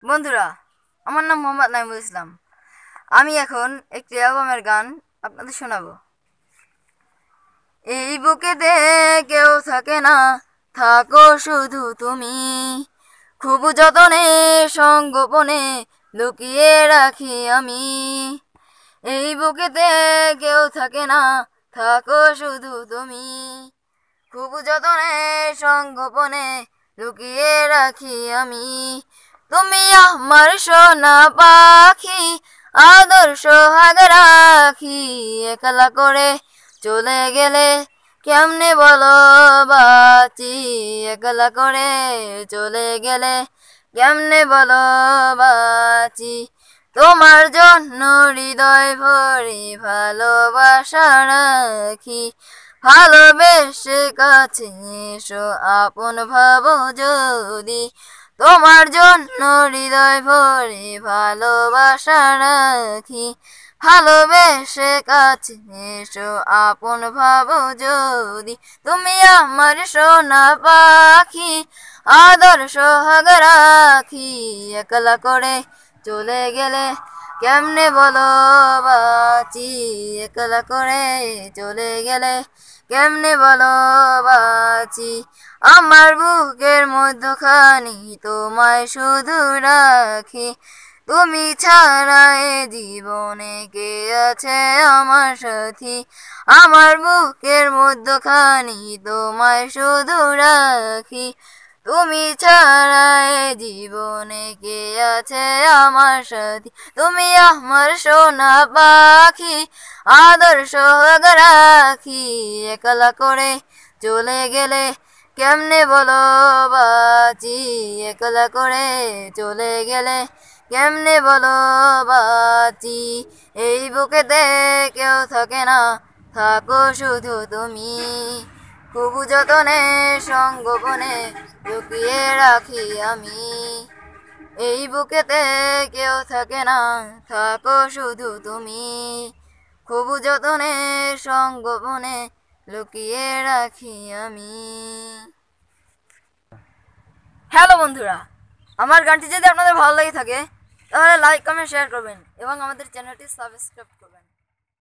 বন্ধুরা, আমার নাম মোহাম্মদ নাইমুল ইসলাম। আমি এখন একটি অ্যালবামের গান আপনাদের শোনাবো। এই বুকেতে কেউ থাকে না, থাকো শুধু তুমি। খুব যতনে সঙ্গোপনে লুকিয়ে রাখি আমি। এই বুকেতে কেউ থাকে না, থাকো শুধু তুমি। খুব যতনে সঙ্গোপনে লুকিয়ে রাখি আমি। তুমি আমার সোনা পাখি, আদর্শ হাগ রাখি। একলা করে চলে গেলে কেমনে বলো বাঁচি। একলা করে চলে গেলে কেমনে বলো বাঁচি। তোমার জন্য হৃদয় ভরে ভালোবাসা রাখি। ভালোবেসে কাছে এসো, আপন ভাবো যদি। তোমার জন্য হৃদয় ভরে ভালোবাসা রাখি। ভালোবেসে কাছে এসো, আপন ভাবো যদি। তুমি আমার সোনা পাখি, আদর্শ হাগ রাখি। একলা করে চলে গেলে কেমনে বলো বাঁচি। একলা করে চলে গেলে কেমনে বলো বাঁচি। আমার বুকের মধ্যখানি তোমায় শুধু রাখি। তুমি ছাড়া এ জীবনে কে আছে আমার সাথী। আমার বুকের মধ্যখানি তোমায় শুধু রাখি। তুমি ছাড়া এ জীবনে কে আছে আমার সাথী। তুমি আমার সোনা পাখি, আদর্শ হাগ রাখি। একলা করে চলে গেলে কেমনে বলো বাঁচি। একলা করে চলে গেলে কেমনে বলো বাঁচি। এই বুকেতে কেউ থাকে না, থাকো শুধু তুমি। খুব যতনে সঙ্গোপনে লুকিয়ে রাখি আমি। এই বুকেতে কেউ থাকে না, থাকো শুধু তুমি। খুব যতনে সঙ্গোপনে লুকিয়ে রাখি আমি। হ্যালো বন্ধুরা, আমার গানটি যদি আপনাদের ভালো লেগে থাকে তাহলে লাইক কমেন্ট শেয়ার করবেন এবং আমাদের চ্যানেলটি সাবস্ক্রাইব করবেন।